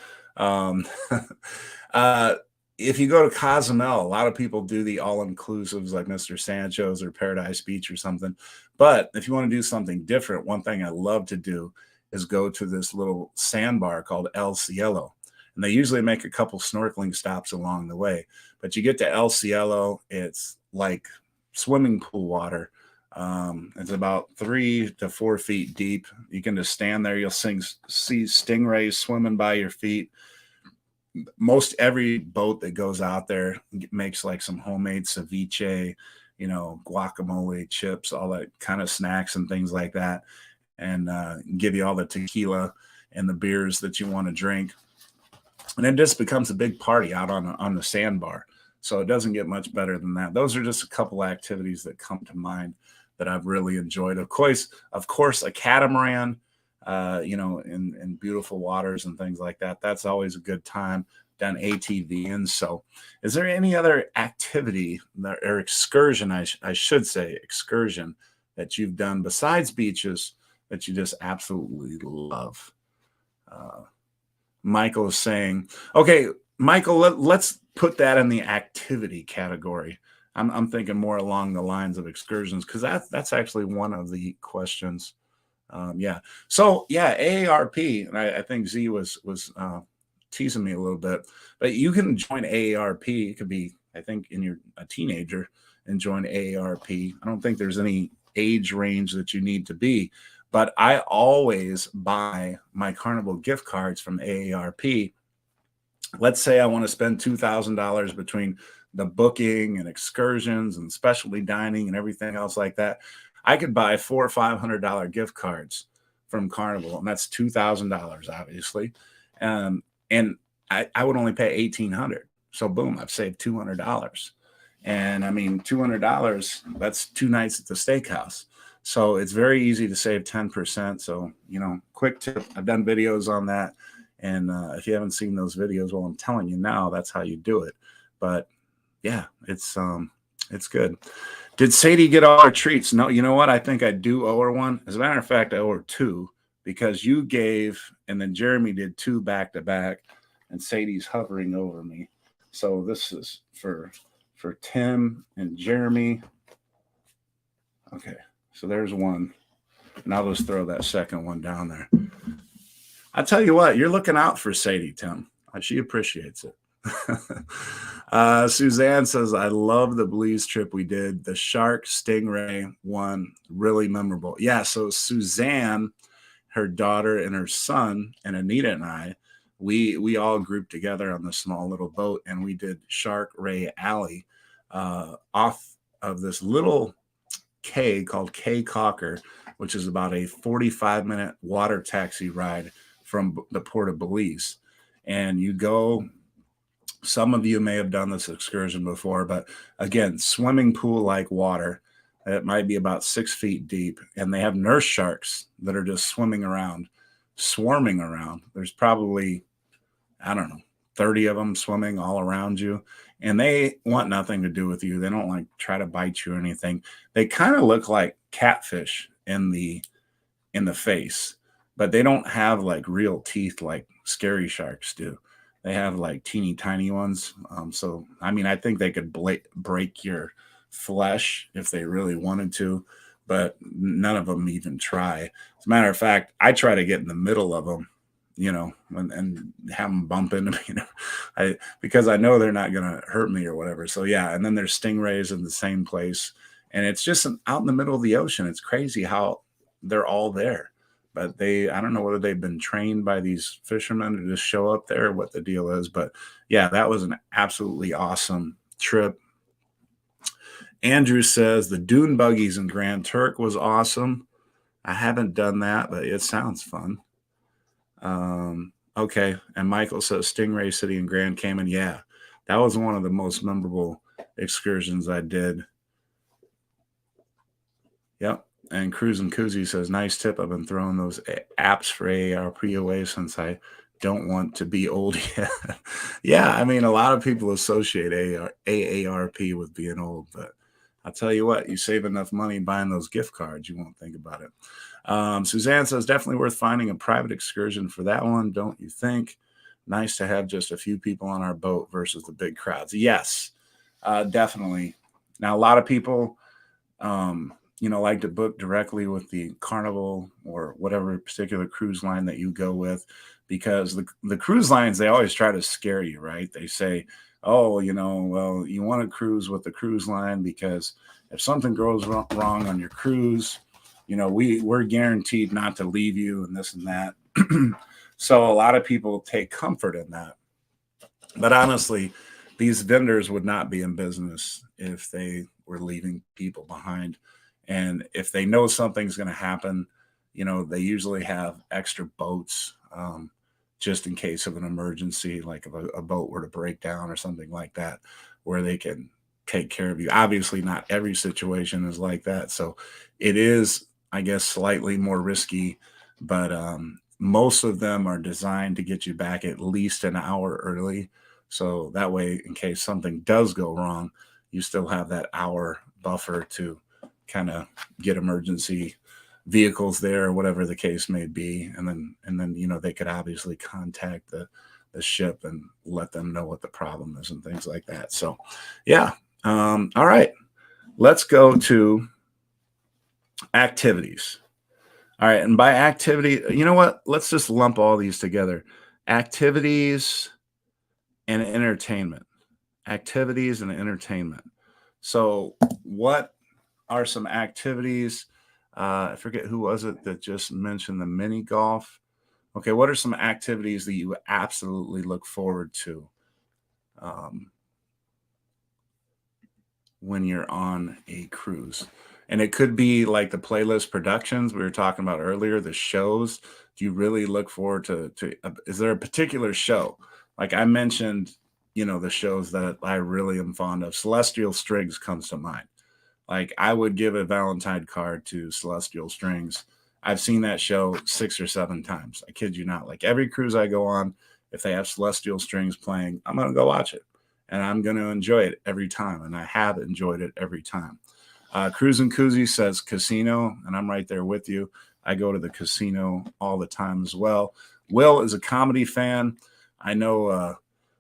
If you go to Cozumel, a lot of people do the all-inclusives like Mr. Sancho's or Paradise Beach or something. But if you want to do something different, one thing I love to do is go to this little sandbar called El Cielo. And they usually make a couple snorkeling stops along the way. But you get to El Cielo, it's like swimming pool water. It's about 3 to 4 feet deep. You can just stand there. You'll see stingrays swimming by your feet. Most every boat that goes out there makes like some homemade ceviche, guacamole, chips, all that kind of snacks and things like that, and give you all the tequila and the beers that you want to drink. And it just becomes a big party out on the sandbar. So it doesn't get much better than that. Those are just a couple activities that come to mind. that I've really enjoyed. Of course, a catamaran, in beautiful waters and things like that. That's always a good time. Done ATV. And so, is there any other activity or excursion, I should say, excursion that you've done besides beaches that you just absolutely love? Uh, Michael is saying, okay, Michael, let's put that in the activity category. I'm thinking more along the lines of excursions because that's actually one of the questions. Yeah. So yeah, AARP, and I think Z was teasing me a little bit, but you can join AARP. It could be, I think, in you're a teenager and join AARP. I don't think there's any age range that you need to be, but I always buy my Carnival gift cards from AARP. Let's say I want to spend $2,000 between the booking and excursions and specialty dining and everything else like that. I could buy $400 or $500 gift cards from Carnival, and that's $2,000, obviously. And I would only pay $1,800. So boom, I've saved $200. And I mean, $200, that's 2 nights at the steakhouse. So it's very easy to save 10%. So, quick tip. I've done videos on that. And if you haven't seen those videos, well, I'm telling you now, that's how you do it. But yeah, it's good. Did Sadie get all her treats? No, you know what? I think I do owe her one. As a matter of fact, I owe her two because you gave, and then Jeremy did two back to back, and Sadie's hovering over me. So this is for Tim and Jeremy. Okay, so there's one, and I'll just throw that second one down there. I tell you what, you're looking out for Sadie, Tim. She appreciates it. Suzanne says, I love the Belize trip we did. The shark stingray one, really memorable. Yeah, so Suzanne, her daughter and her son, and Anita and I, we all grouped together on this small little boat, and we did Shark Ray Alley off of this little K called K Cocker, which is about a 45-minute water taxi ride from the port of Belize. And you go, some of you may have done this excursion before, but again, swimming pool like water. It might be about 6 feet deep, and they have nurse sharks that are just swimming around, swarming around. There's probably, I don't know, 30 of them swimming all around you, and they want nothing to do with you. They don't like try to bite you or anything. They kind of look like catfish in the face, but they don't have like real teeth like scary sharks do. They have like teeny tiny ones. So, I mean, I think they could break your flesh if they really wanted to, but none of them even try. As a matter of fact, I try to get in the middle of them, and have them bump into me, because I know they're not going to hurt me or whatever. So yeah. And then there's stingrays in the same place, and it's just out in the middle of the ocean. It's crazy how they're all there. But I don't know whether they've been trained by these fishermen to just show up there or what the deal is. But yeah, that was an absolutely awesome trip. Andrew says the dune buggies in Grand Turk was awesome. I haven't done that, but it sounds fun. Okay. And Michael says Stingray City in Grand Cayman. Yeah, that was one of the most memorable excursions I did. Yep. And Cruise and Koozie says, nice tip. I've been throwing those apps for AARP away since I don't want to be old yet. Yeah, I mean, a lot of people associate AARP with being old, but I'll tell you what, you save enough money buying those gift cards, you won't think about it. Suzanne says, definitely worth finding a private excursion for that one, don't you think? Nice to have just a few people on our boat versus the big crowds. Yes, definitely. Now, a lot of people like to book directly with the Carnival or whatever particular cruise line that you go with, because the cruise lines, they always try to scare you, right? They say, oh, well, you want to cruise with the cruise line because if something goes wrong on your cruise, we're guaranteed not to leave you and this and that. So a lot of people take comfort in that. But honestly, these vendors would not be in business if they were leaving people behind. And if they know something's going to happen, they usually have extra boats just in case of an emergency, like if a boat were to break down or something like that, where they can take care of you. Obviously, not every situation is like that. So it is, I guess, slightly more risky, but most of them are designed to get you back at least an hour early. So that way, in case something does go wrong, you still have that hour buffer to kind of get emergency vehicles there or whatever the case may be, and then they could obviously contact the ship and let them know what the problem is and things like that. So yeah. All right, let's go to activities. All right, and by activity, you know what, let's just lump all these together: activities and entertainment. Activities and entertainment. So what are some activities? I forget who was it that just mentioned the mini golf. Okay, what are some activities that you absolutely look forward to um, when you're on a cruise? And it could be like the playlist productions we were talking about earlier, the shows. Do you really look forward to is there a particular show? Like I mentioned, the shows that I really am fond of. Celestial Strings comes to mind. Like I would give a Valentine card to Celestial Strings. I've seen that show 6 or 7 times. I kid you not. Like every cruise I go on, if they have Celestial Strings playing, I'm gonna go watch it, and I'm gonna enjoy it every time. And I have enjoyed it every time. Cruise and Koozie says casino, and I'm right there with you. I go to the casino all the time as well. Will is a comedy fan. I know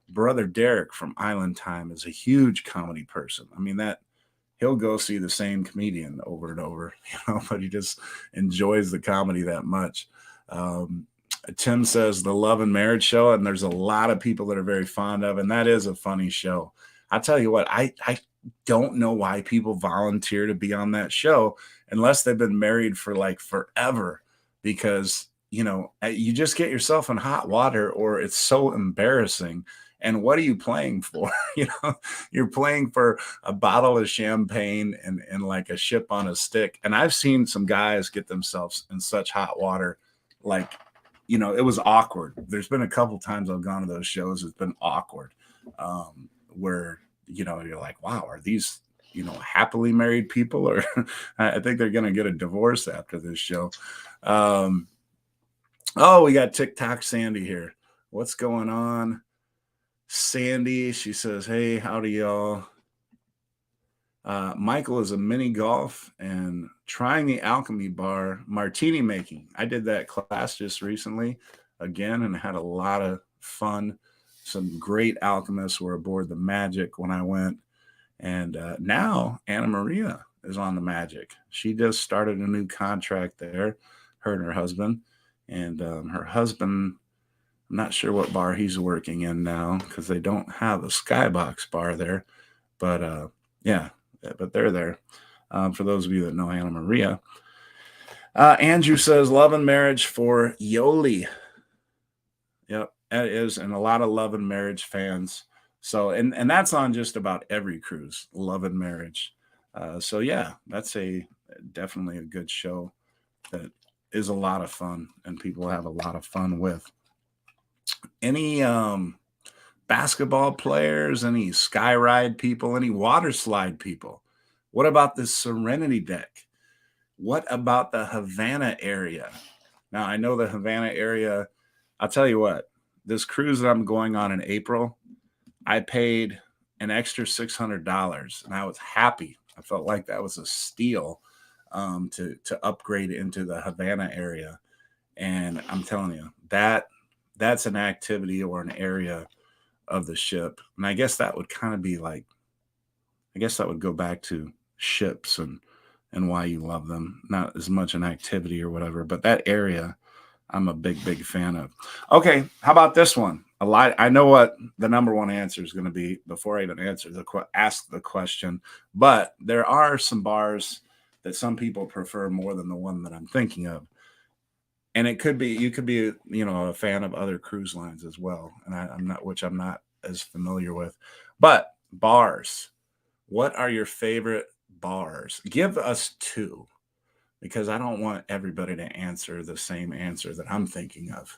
brother Derek from Island Time is a huge comedy person. I mean that he'll go see the same comedian over and over, but he just enjoys the comedy that much. Um, Tim says the Love and Marriage show, and there's a lot of people that are very fond of, and that is a funny show. I'll tell you what, I don't know why people volunteer to be on that show unless they've been married for like forever, because you just get yourself in hot water or it's so embarrassing. And what are you playing for? You're playing for a bottle of champagne and like a ship on a stick. And I've seen some guys get themselves in such hot water, like, it was awkward. There's been a couple times I've gone to those shows. It's been awkward, where, you're like, wow, are these, happily married people? Or I think they're going to get a divorce after this show. Oh, we got TikTok Sandy here. What's going on? Sandy, she says, hey, howdy, y'all. Michael is a mini golf and trying the alchemy bar martini making. I did that class just recently again and had a lot of fun. Some great alchemists were aboard the Magic when I went. And now Anna Maria is on the Magic. She just started a new contract there, her and her husband. And her husband, I'm not sure what bar he's working in now because they don't have a skybox bar there. But yeah, but they're there. For those of you that know Anna Maria. Andrew says, love and marriage for Yoli. Yep, that is. And a lot of love and marriage fans. So, and that's on just about every cruise, love and marriage. So yeah, that's definitely a good show that is a lot of fun and people have a lot of fun with. Any basketball players, any sky ride people, any water slide people? What about the Serenity deck? What about the Havana area? Now, I know the Havana area, I'll tell you what, this cruise that I'm going on in April, I paid an extra $600 and I was happy. I felt like that was a steal to upgrade into the Havana area. And I'm telling you, that's an activity or an area of the ship. And I guess that would kind of be like, I guess that would go back to ships and why you love them. Not as much an activity or whatever, but that area I'm a big fan of. Okay, how about this one? I know what the number one answer is going to be before I even ask the question, but there are some bars that some people prefer more than the one that I'm thinking of. And it could be, you could be, a fan of other cruise lines as well. And I'm not as familiar with, but bars. What are your favorite bars? Give us two, because I don't want everybody to answer the same answer that I'm thinking of.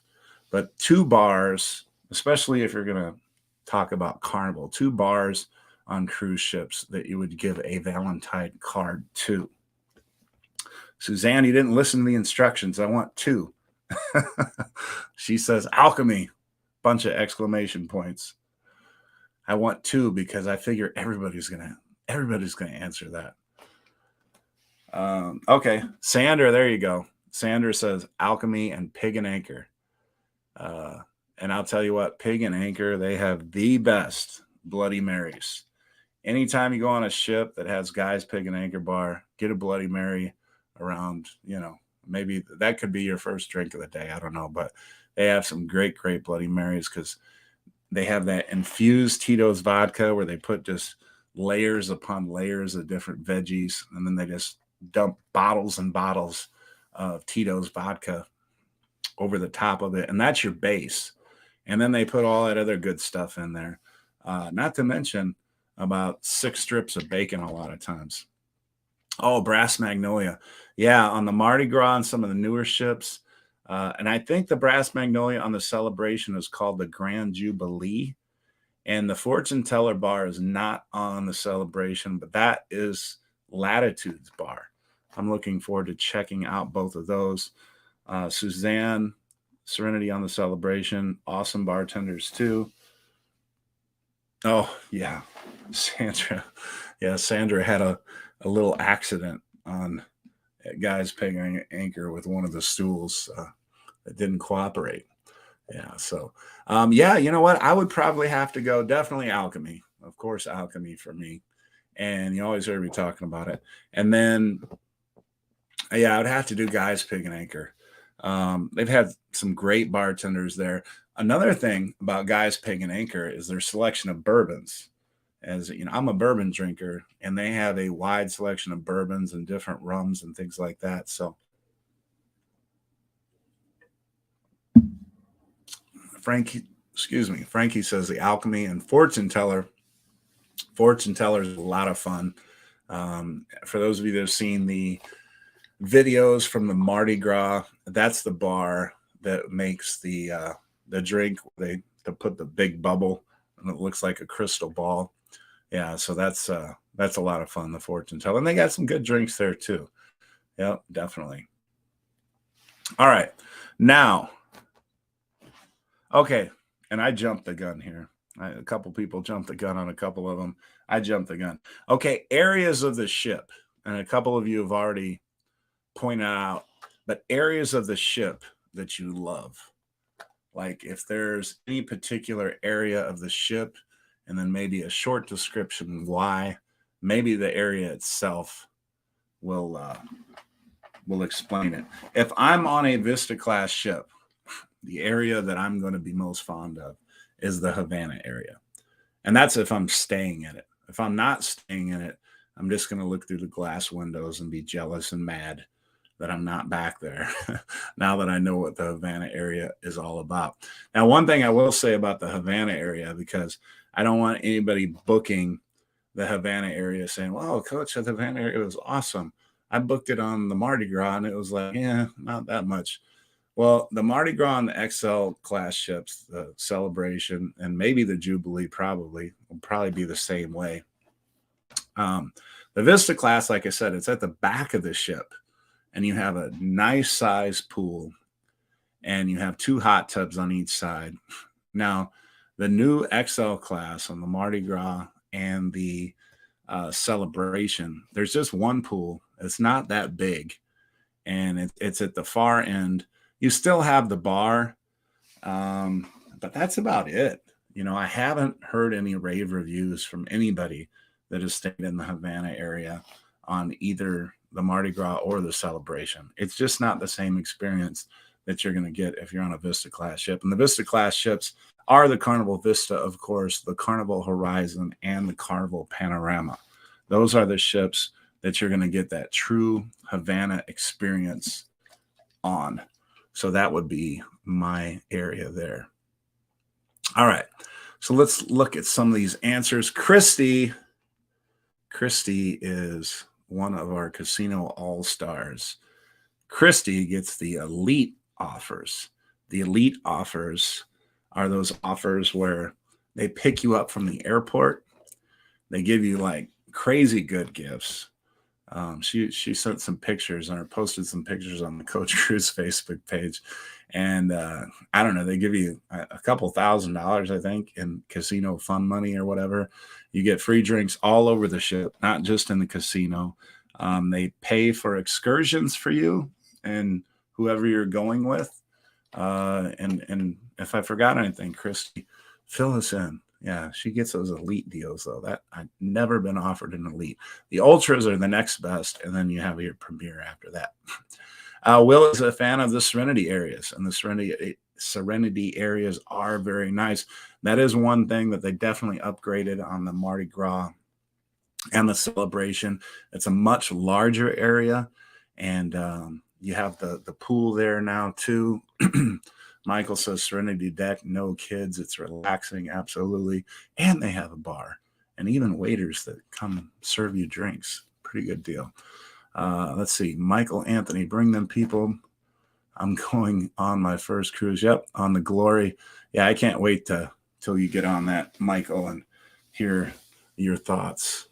But two bars, especially if you're going to talk about Carnival, two bars on cruise ships that you would give a Valentine card to? Suzanne, you didn't listen to the instructions. I want 2. She says alchemy, bunch of exclamation points. I want 2 because I figure everybody's gonna answer that. Okay, Sandra, there you go. Sandra says alchemy and pig and anchor. And I'll tell you what, pig and anchor, they have the best Bloody Marys. Anytime you go on a ship that has Guy's Pig and Anchor Bar, get a Bloody Mary around, maybe that could be your first drink of the day. I don't know, but they have some great Bloody Marys because they have that infused Tito's vodka where they put just layers upon layers of different veggies, and then they just dump bottles and bottles of Tito's vodka over the top of it, and that's your base. And then they put all that other good stuff in there, not to mention about 6 strips of bacon a lot of times. Oh, Brass Magnolia. Yeah, on the Mardi Gras and some of the newer ships. And I think the Brass Magnolia on the Celebration is called the Grand Jubilee. And the Fortune Teller bar is not on the Celebration, but that is Latitude's bar. I'm looking forward to checking out both of those. Suzanne, Serenity on the Celebration. Awesome bartenders too. Oh, yeah. Sandra. Yeah, Sandra had a little accident on Guy's Pig and Anchor with one of the stools that didn't cooperate. Yeah, so, yeah, you know what? I would probably have to go definitely alchemy. Of course, alchemy for me. And you always hear me talking about it. And then, yeah, I would have to do Guy's Pig and Anchor. They've had some great bartenders there. Another thing about Guy's Pig and Anchor is their selection of bourbons. As you know, I'm a bourbon drinker, and they have a wide selection of bourbons and different rums and things like that. So, Frankie says the alchemy and fortune teller. Fortune teller is a lot of fun. For those of you that have seen the videos from the Mardi Gras, that's the bar that makes the drink. They put the big bubble, and it looks like a crystal ball. Yeah, so that's a lot of fun, the fortune teller. And they got some good drinks there too. Yep, definitely. All right. Now, okay, and I jumped the gun here. A couple people jumped the gun on a couple of them. I jumped the gun. Okay, areas of the ship. And a couple of you have already pointed out, but areas of the ship that you love. Like if there's any particular area of the ship, and then maybe a short description why, maybe the area itself will explain it. If I'm on a Vista class ship, the area that I'm going to be most fond of is the Havana area. And that's if I'm staying in it. If I'm not staying in it, I'm just going to look through the glass windows and be jealous and mad that I'm not back there now that I know what the Havana area is all about. Now, one thing I will say about the Havana area, because I don't want anybody booking the Havana area saying, well, coach, the Havana area was awesome. I booked it on the Mardi Gras and it was like, yeah, not that much. Well, the Mardi Gras and the XL class ships, the Celebration, and maybe the Jubilee will probably be the same way. The Vista class, like I said, it's at the back of the ship, and you have a nice size pool, and you have 2 hot tubs on each side. Now, the new XL class on the Mardi Gras and the Celebration, there's just one pool. It's not that big, and it's at the far end. You still have the bar, but that's about it. You know, I haven't heard any rave reviews from anybody that has stayed in the Havana area on either the Mardi Gras or the Celebration. It's just not the same experience that you're going to get if you're on a Vista class ship. And the Vista class ships are the Carnival Vista, of course, the Carnival Horizon, and the Carnival Panorama. Those are the ships that you're going to get that true Havana experience on. So that would be my area there. All right. So let's look at some of these answers. Christy is one of our casino all-stars. Christy gets the elite offers. The elite offers are those offers where they pick you up from the airport. They give you like crazy good gifts. She sent some pictures or posted some pictures on the Coach Cruise Facebook page, and I don't know. They give you a couple $1,000s, I think, in casino fun money or whatever. You get free drinks all over the ship, not just in the casino. They pay for excursions for you and whoever you're going with. And if I forgot anything, Christy, fill us in. Yeah, she gets those elite deals though. That I've never been offered an elite. The ultras are the next best, and then you have your premier after that. Will is a fan of the Serenity areas, and the Serenity areas are very nice. That is one thing that they definitely upgraded on the Mardi Gras and the celebration. It's a much larger area, and you have the pool there now too. Michael says Serenity Deck, no kids. It's relaxing, absolutely. And they have a bar and even waiters that come serve you drinks. Pretty good deal. Let's see. Michael Anthony, bring them people. I'm going on my first cruise. Yep, on the Glory. Yeah, I can't wait till you get on that, Michael, and hear your thoughts.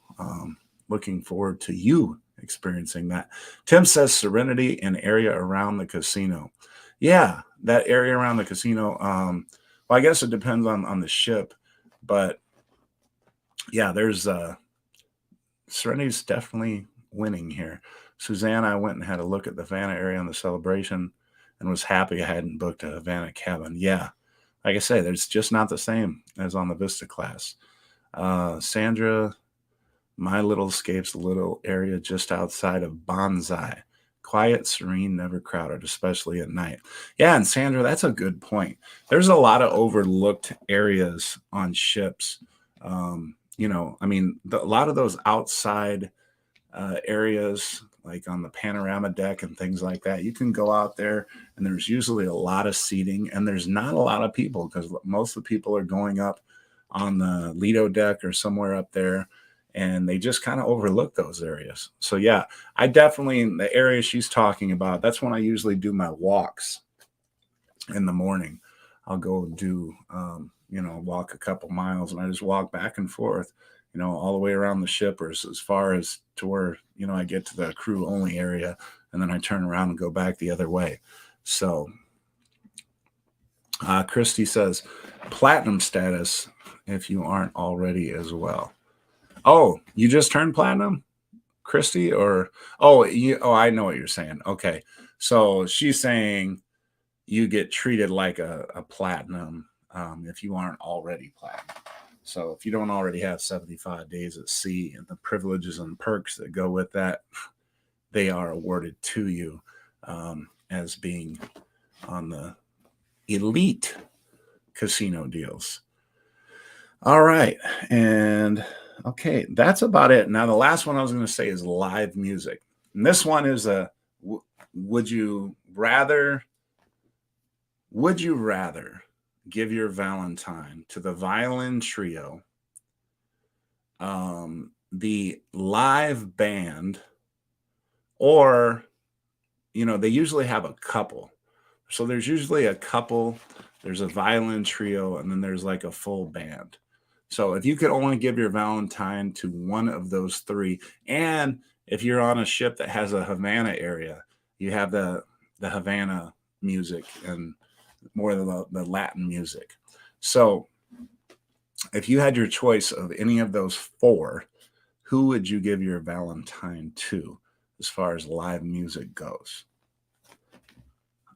Looking forward to you experiencing that. Tim says Serenity and area around the casino. Yeah, that area around the casino. Well, I guess it depends on the ship, but yeah, there's Serenity's definitely winning here. Suzanne, I went and had a look at the Havana area on the celebration and was happy I hadn't booked a Havana cabin. Yeah, like I say, there's just not the same as on the Vista class. Sandra, my little escape's a little area just outside of Bonsai. Quiet, serene, never crowded, especially at night. Yeah, and Sandra, that's a good point. There's a lot of overlooked areas on ships. I mean, a lot of those outside areas, like on the panorama deck and things like that, you can go out there and there's usually a lot of seating and there's not a lot of people because most of the people are going up on the Lido deck or somewhere up there, and they just kind of overlook those areas. So yeah, I definitely, in the area she's talking about, that's when I usually do my walks in the morning. I'll go do walk a couple miles and I just walk back and forth, all the way around the ship or as far as to where I get to the crew only area, and then I turn around and go back the other way. So Christy says platinum status if you aren't already as well. Oh, you just turned platinum, Christy? Or I know what you're saying. Okay, so she's saying you get treated like a platinum if you aren't already platinum. So if you don't already have 75 days at sea and the privileges and perks that go with that, they are awarded to you as being on the elite casino deals. All right, and okay, that's about it. Now, the last one I was going to say is live music. And this one is would you rather give your Valentine to the violin trio, the live band, or, they usually have a couple. So there's usually a couple, there's a violin trio, and then there's like a full band. So if you could only give your Valentine to one of those three, and if you're on a ship that has a Havana area, you have the Havana music and more of the Latin music. So if you had your choice of any of those four, who would you give your Valentine to as far as live music goes?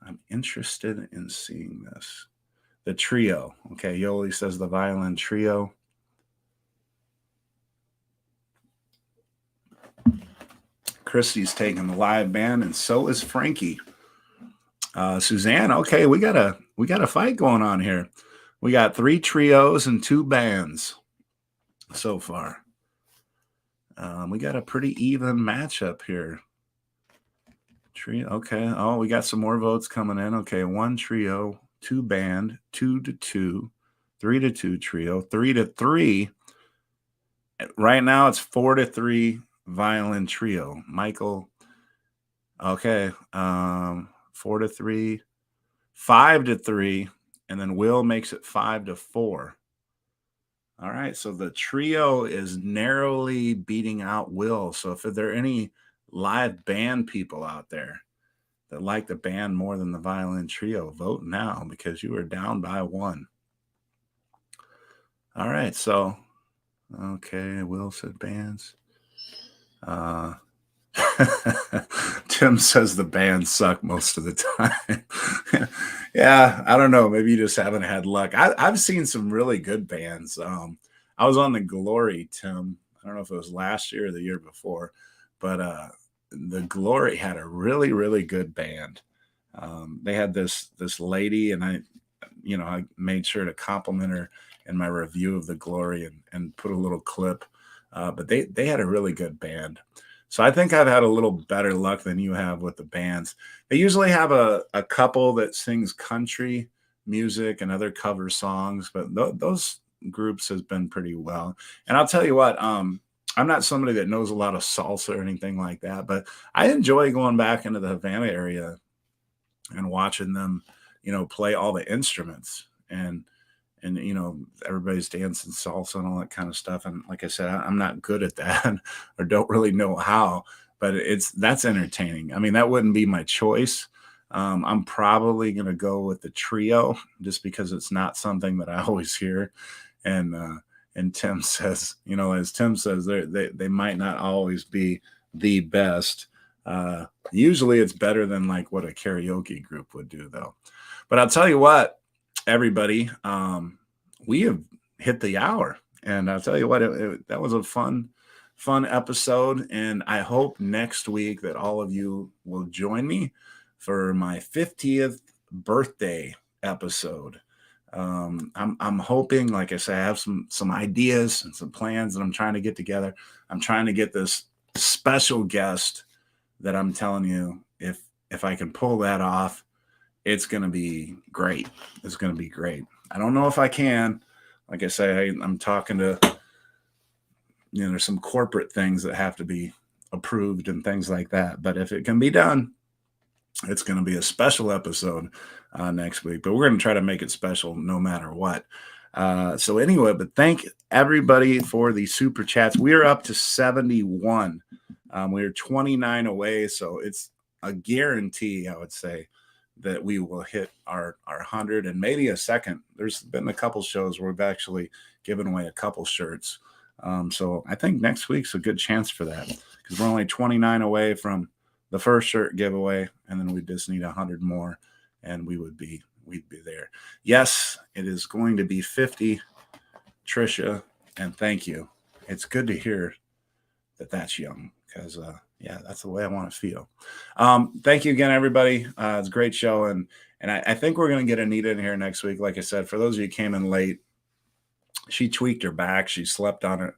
I'm interested in seeing this. The trio. Okay, Yoli says the violin trio. Christy's taking the live band, and so is Frankie. Suzanne, okay, we got a fight going on here. We got 3 trios and 2 bands so far. We got a pretty even matchup here. Trio, okay. Oh, we got some more votes coming in. Okay, 1 trio, 2 band, 2-2, 3-2 trio, 3-3. Right now, it's 4-3 violin trio. Michael, okay, 4-3, 5-3, and then Will makes it 5-4. All right. So the trio is narrowly beating out Will. So if there are any live band people out there that like the band more than the violin trio, vote now because you are down by one. All right. So, okay. Will said bands. Uh, Tim says the bands suck most of the time. Yeah, I don't know. Maybe you just haven't had luck. I've seen some really good bands. I was on the Glory, Tim. I don't know if it was last year or the year before, but the Glory had a really, really good band. They had this lady, and I made sure to compliment her in my review of the Glory and put a little clip. But they had a really good band. So I think I've had a little better luck than you have with the bands. They usually have a couple that sings country music and other cover songs, but those groups has been pretty well. And I'll tell you what, I'm not somebody that knows a lot of salsa or anything like that, but I enjoy going back into the Havana area and watching them, play all the instruments and everybody's dancing salsa and all that kind of stuff. And like I said, I'm not good at that or don't really know how, but that's entertaining. I mean, that wouldn't be my choice. I'm probably going to go with the trio just because it's not something that I always hear. And Tim says, as Tim says, they might not always be the best. Usually it's better than like what a karaoke group would do though. But I'll tell you what, everybody, we have hit the hour, and I'll tell you what, that was a fun episode, and I hope next week that all of you will join me for my 50th birthday episode. I'm hoping, like I say, I have some ideas and some plans that I'm trying to get together. I'm trying to get this special guest that I'm telling you, if I can pull that off, it's going to be great. It's going to be great. I don't know if I can. Like I say, I'm talking to, there's some corporate things that have to be approved and things like that. But if it can be done, it's going to be a special episode next week. But we're going to try to make it special no matter what. So anyway, but thank everybody for the super chats. We are up to 71. We're 29 away. So it's a guarantee, I would say, that we will hit our 100 and maybe a second. There's been a couple shows where we've actually given away a couple shirts. So I think next week's a good chance for that because we're only 29 away from the first shirt giveaway, and then we just need 100 more, and we'd be there. Yes, it is going to be 50, Trisha, and thank you. It's good to hear that that's young because yeah, that's the way I want to feel. Thank you again, everybody. It's a great show. And I think we're going to get Anita in here next week. Like I said, for those of you who came in late, she tweaked her back. She slept on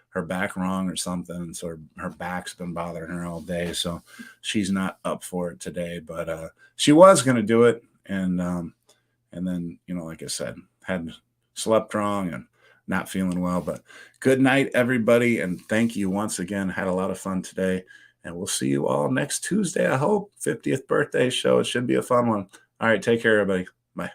her back wrong or something. And so her back's been bothering her all day. So she's not up for it today, but she was going to do it. And then, like I said, had slept wrong and not feeling well. But good night, everybody. And thank you once again. Had a lot of fun today. And we'll see you all next Tuesday, I hope. 50th birthday show. It should be a fun one. All right. Take care, everybody. Bye.